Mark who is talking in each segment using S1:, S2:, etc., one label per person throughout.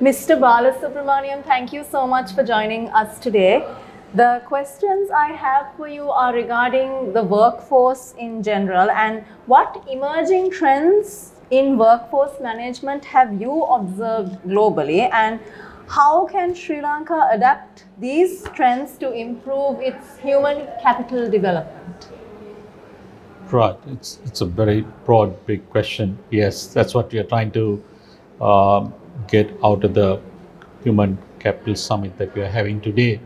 S1: Mr. Balasubramaniam, thank you so much for joining us today. The questions I have for you are regarding the workforce in general and what emerging trends in workforce management have you observed globally, and how can Sri Lanka adapt these trends to improve its human capital development?
S2: Right. It's a very broad, big question. Yes, that's what we are trying to get out of the Human Capital Summit that we are having today.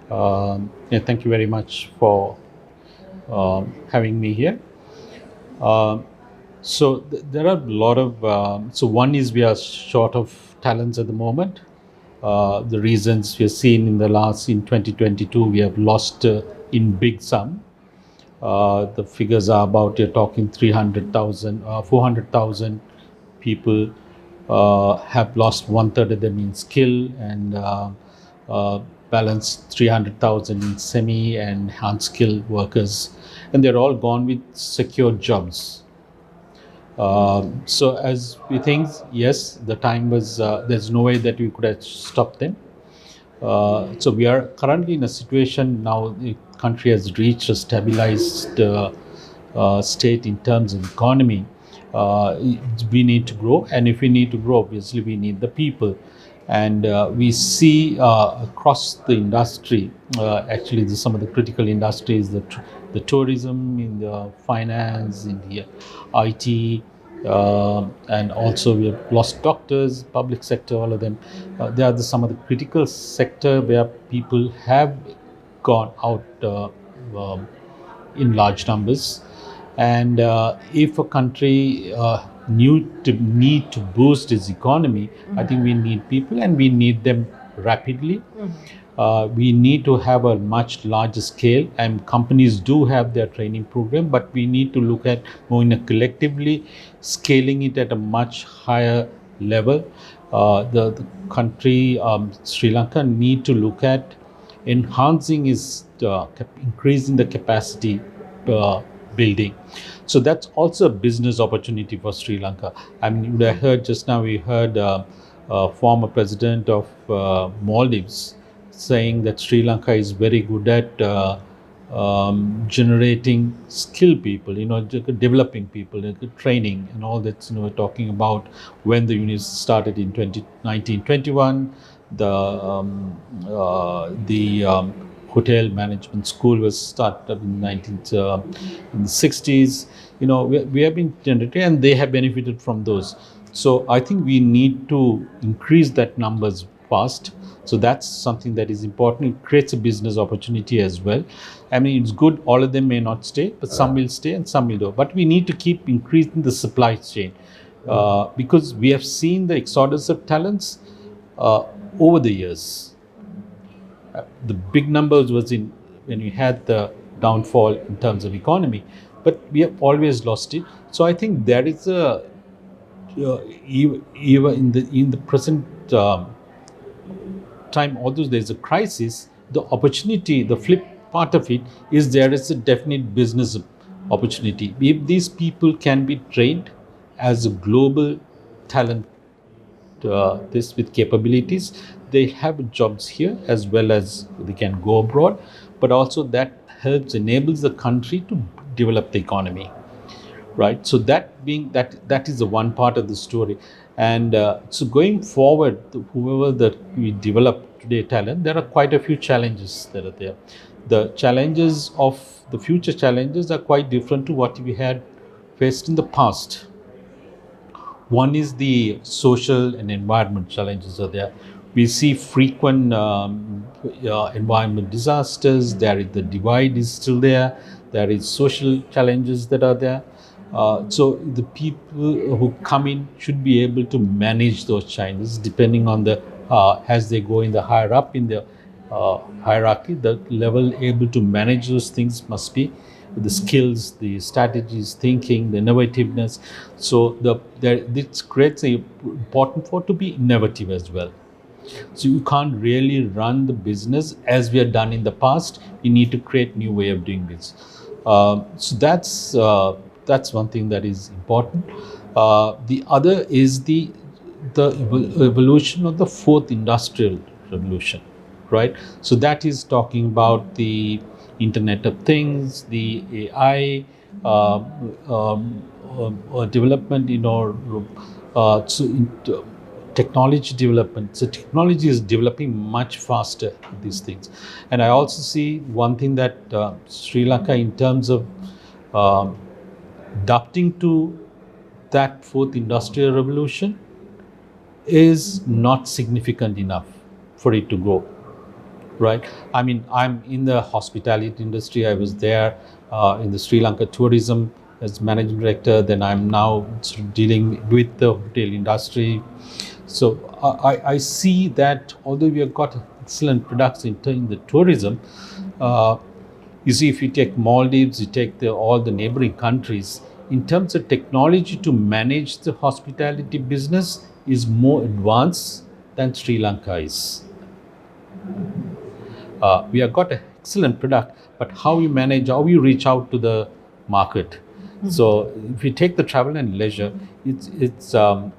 S2: Yeah, thank you very much for having me here. There are a lot of. So one is we are short of talents at the moment. The reasons we have seen in 2022 we have lost in big sum. The figures are about, you're talking 300,000, 400,000 people have lost one third of them in skill, and balance 300,000 in semi and unskilled workers. And they're all gone with secure jobs. So as we think, yes, the time was, there's no way that we could have stopped them. So we are currently in a situation now, the country has reached a stabilized state in terms of economy. We need to grow, and if we need to grow, obviously we need the people. And we see across the industry, actually some of the critical industries, the tourism, in the finance, in the IT, and also we have lost doctors, public sector, all of them. They are some of the critical sector where people have gone out in large numbers. And if a country need to boost its economy, I think we need people, and we need them rapidly. We need to have a much larger scale, and companies do have their training program, but we need to look at more in a collectively scaling it at a much higher level. The country, Sri Lanka, need to look at enhancing its increasing the capacity building. So that's also a business opportunity for Sri Lanka. I mean, you would have heard just now, we heard former president of Maldives saying that Sri Lanka is very good at generating skilled people, developing people, training and all that. We're talking about when the unit started in 1921, the hotel management school was started in in the 60s. We have been generating, and they have benefited from those. So I think we need to increase that numbers fast. So that's something that is important. It creates a business opportunity as well. I mean, it's good. All of them may not stay, but some will stay and some will go. But we need to keep increasing the supply chain because we have seen the exodus of talents over the years. The big numbers was in when we had the downfall in terms of economy, but we have always lost it. So I think there is a even in the present time, although there is a crisis, the opportunity, the flip part of it is there is a definite business opportunity. If these people can be trained as a global talent, this with capabilities, they have jobs here as well as they can go abroad, but also that enables the country to develop the economy, right? So that is the one part of the story. And so going forward, whoever that we develop today talent, there are quite a few challenges that are there. The challenges of the future challenges are quite different to what we had faced in the past. One is the social and environment challenges are there. We see frequent environment disasters. There is the divide is still there. There is social challenges that are there. So the people who come in should be able to manage those challenges depending on the as they go in the higher up in the hierarchy, the level able to manage those things must be the skills, the strategies, thinking, the innovativeness. So this creates a important for to be innovative as well. So you can't really run the business as we have done in the past. You need to create new way of doing this. So that's one thing that is important. The other is the the evolution of the fourth industrial revolution, right? So that is talking about the Internet of Things, the AI development, technology development. So technology is developing much faster, these things. And I also see one thing that Sri Lanka, in terms of adapting to that fourth industrial revolution, is not significant enough for it to grow, right? I mean, I'm in the hospitality industry. I was there in the Sri Lanka tourism as managing director. Then I'm now sort of dealing with the hotel industry. So I see that although we have got excellent products in the tourism, you see, if you take Maldives, you take all the neighboring countries, in terms of technology to manage the hospitality business is more advanced than Sri Lanka is. We have got an excellent product, but how you manage, how you reach out to the market. So if you take the travel and leisure, it's a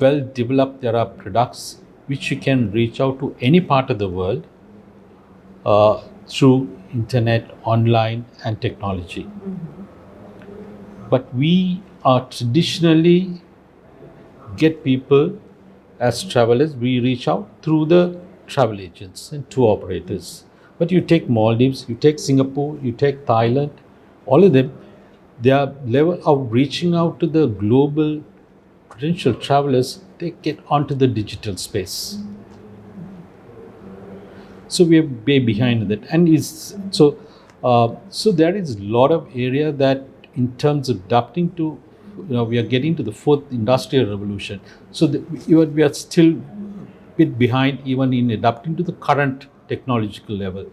S2: well developed. There are products which you can reach out to any part of the world through internet, online, and technology. But we are traditionally get people as travelers. We reach out through the travel agents and tour operators. But you take Maldives, you take Singapore, you take Thailand, all of them, their level of reaching out to the global potential travelers, they get onto the digital space. So we are way behind that, and so there is a lot of area that, in terms of adapting to, we are getting to the fourth industrial revolution. So we are still a bit behind even in adapting to the current technological level.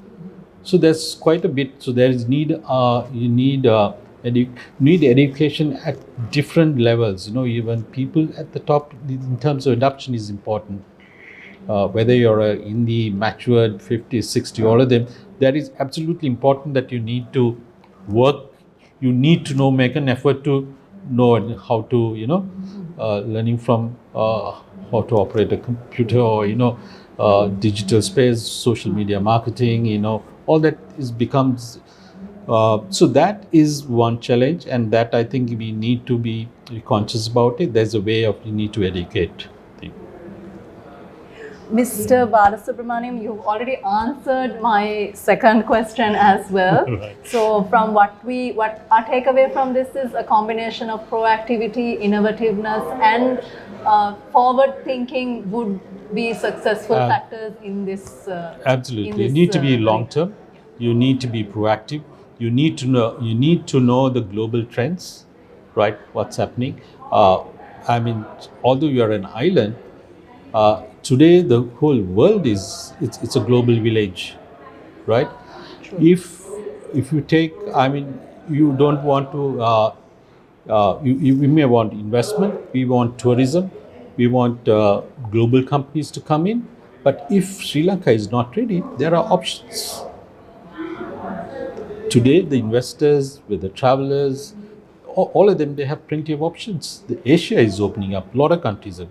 S2: So there's quite a bit. So there is need education at different levels. Even people at the top, in terms of adoption, is important. Whether you're in the matured 50, 60, all of them, that is absolutely important that you need to work. You need to make an effort to know how to, learning from how to operate a computer, or, digital space, social media marketing, all that becomes, so that is one challenge, and that I think we need to be conscious about it. There's a way of you need to educate.
S1: Mr. Balasubramaniam, you've already answered my second question as well.
S2: Right.
S1: So from what our takeaway from this is a combination of proactivity, innovativeness, and forward thinking would be successful factors in this.
S2: Absolutely, you need to be long term. You need to be proactive. You need to know the global trends, right? What's happening? I mean, although you are an island, today the whole world it's a global village, right?
S1: True.
S2: If you take, I mean, you don't want to. We may want investment. We want tourism. We want global companies to come in. But if Sri Lanka is not ready, there are options. Today, the investors, with the travelers, all of them, they have plenty of options. Asia is opening up. A lot of countries are.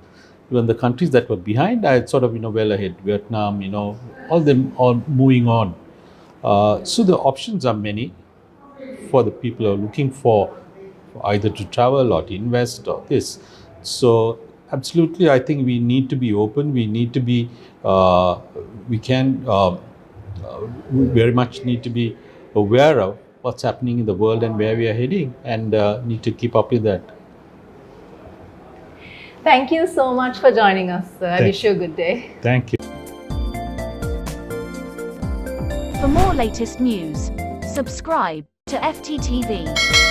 S2: Even the countries that were behind are sort of well ahead. Vietnam, all them are moving on. So the options are many for the people who are looking for either to travel or to invest or this. So absolutely, I think we need to be open. We need to be. We very much need to be aware of what's happening in the world and where we are heading, and need to keep up with that.
S1: Thank you so much for joining us, sir. I wish you a good day.
S2: Thank you.
S3: For more latest news, subscribe to FTTV.